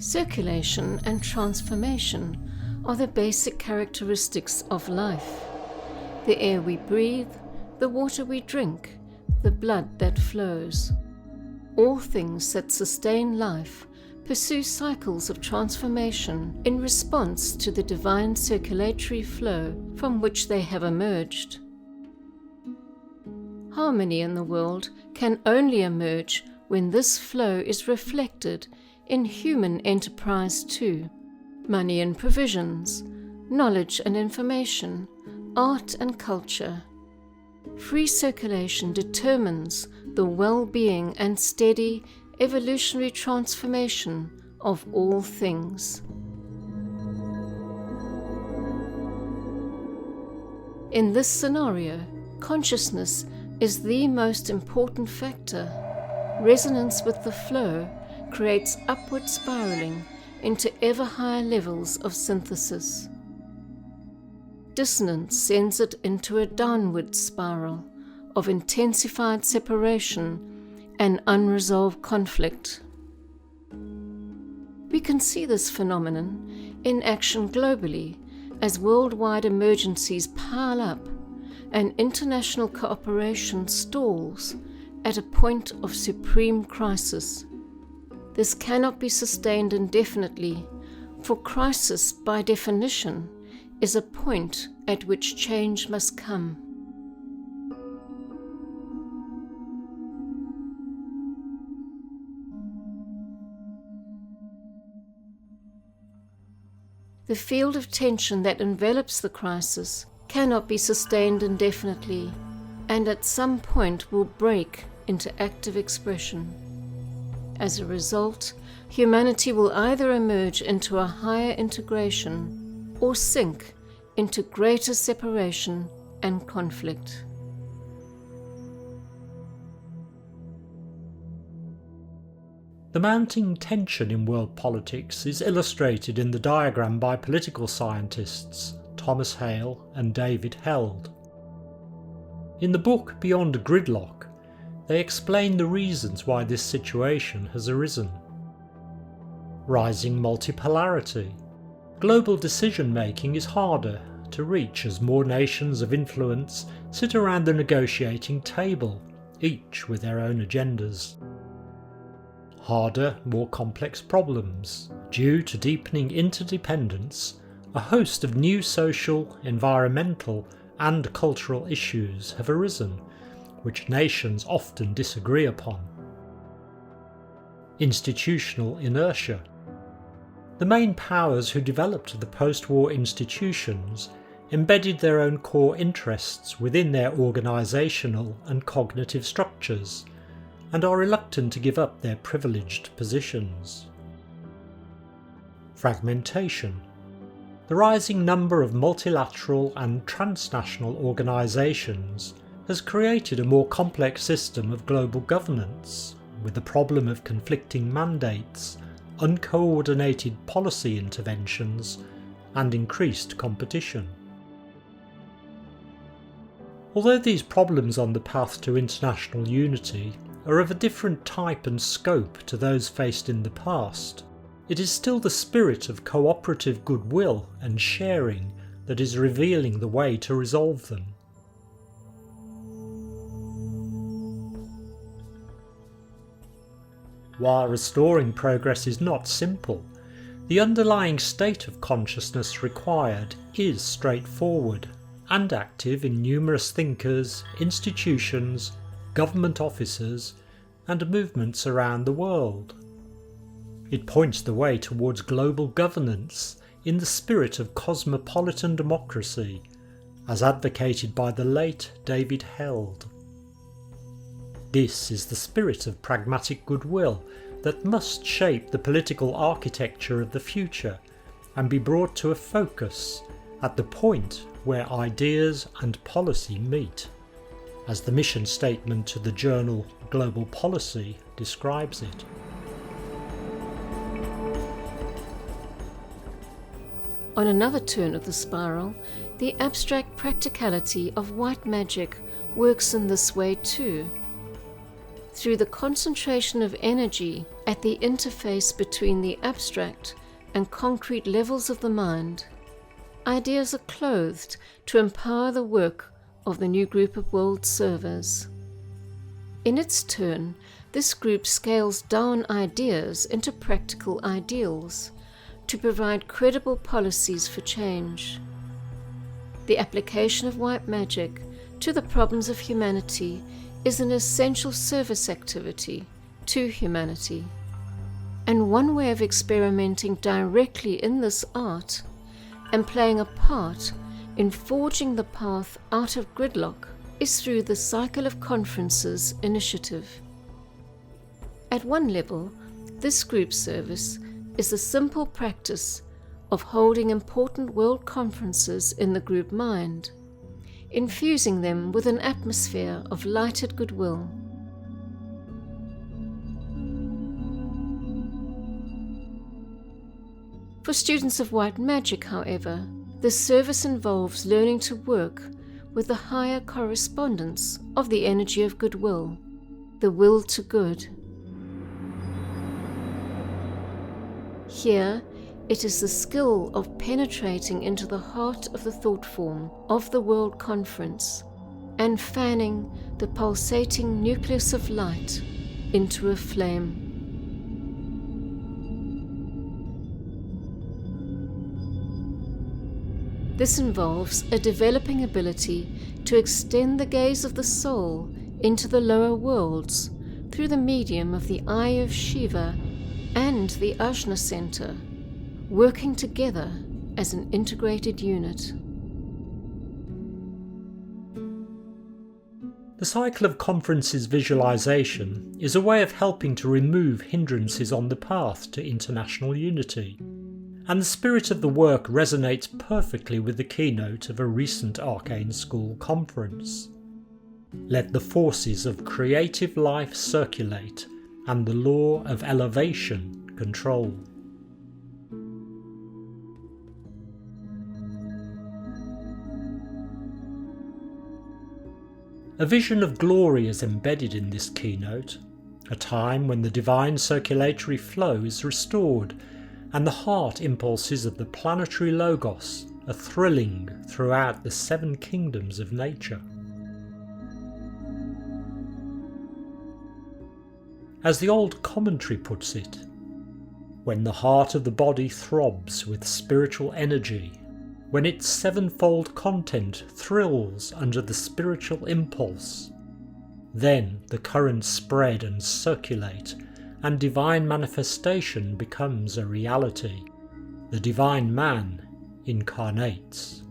Circulation and transformation are the basic characteristics of life. The air we breathe, the water we drink, the blood that flows. All things that sustain life pursue cycles of transformation in response to the divine circulatory flow from which they have emerged. Harmony in the world can only emerge when this flow is reflected in human enterprise too. Money and provisions, knowledge and information, art and culture. Free circulation determines the well-being and steady evolutionary transformation of all things. In this scenario, consciousness is the most important factor. Resonance with the flow creates upward spiraling into ever higher levels of synthesis. Dissonance sends it into a downward spiral of intensified separation and unresolved conflict. We can see this phenomenon in action globally as worldwide emergencies pile up and international cooperation stalls at a point of supreme crisis. This cannot be sustained indefinitely, for crisis, by definition, is a point at which change must come. The field of tension that envelops the crisis cannot be sustained indefinitely, and at some point will break into active expression. As a result, humanity will either emerge into a higher integration or sink into greater separation and conflict. The mounting tension in world politics is illustrated in the diagram by political scientists Thomas Hale and David Held. In the book Beyond Gridlock, they explain the reasons why this situation has arisen. Rising multipolarity. Global decision-making is harder to reach as more nations of influence sit around the negotiating table, each with their own agendas. Harder, more complex problems. Due to deepening interdependence, a host of new social, environmental, and cultural issues have arisen, which nations often disagree upon. Institutional inertia. The main powers who developed the post-war institutions embedded their own core interests within their organisational and cognitive structures, and are reluctant to give up their privileged positions. Fragmentation. The rising number of multilateral and transnational organisations has created a more complex system of global governance, with the problem of conflicting mandates, uncoordinated policy interventions, and increased competition. Although these problems on the path to international unity are of a different type and scope to those faced in the past, it is still the spirit of cooperative goodwill and sharing that is revealing the way to resolve them. While restoring progress is not simple, the underlying state of consciousness required is straightforward and active in numerous thinkers, institutions, government officers, and movements around the world. It points the way towards global governance in the spirit of cosmopolitan democracy, as advocated by the late David Held. This is the spirit of pragmatic goodwill that must shape the political architecture of the future and be brought to a focus at the point where ideas and policy meet, as the mission statement to the journal Global Policy describes it. On another turn of the spiral, the abstract practicality of white magic works in this way too. through the concentration of energy at the interface between the abstract and concrete levels of the mind, ideas are clothed to empower the work of the new group of world servers. In its turn, this group scales down ideas into practical ideals to provide credible policies for change. The application of white magic to the problems of humanity is an essential service activity to humanity. And one way of experimenting directly in this art and playing a part in forging the path out of gridlock is through the Cycle of Conferences initiative. At one level, this group service is the simple practice of holding important world conferences in the group mind, infusing them with an atmosphere of lighted goodwill. For students of white magic, however, this service involves learning to work with the higher correspondence of the energy of goodwill, the will to good. Here, it is the skill of penetrating into the heart of the thought form of the World Conference and fanning the pulsating nucleus of light into a flame. This involves a developing ability to extend the gaze of the soul into the lower worlds through the medium of the Eye of Shiva and the Ajna Center, working together as an integrated unit. The Cycle of Conferences visualization is a way of helping to remove hindrances on the path to international unity, and the spirit of the work resonates perfectly with the keynote of a recent Arcane School conference. Let the forces of creative life circulate and the law of elevation control. A vision of glory is embedded in this keynote, a time when the divine circulatory flow is restored and the heart impulses of the planetary logos are thrilling throughout the 7 kingdoms of nature. As the old commentary puts it, when the heart of the body throbs with spiritual energy, when its 7-fold content thrills under the spiritual impulse, then the currents spread and circulate, and divine manifestation becomes a reality. The divine man incarnates.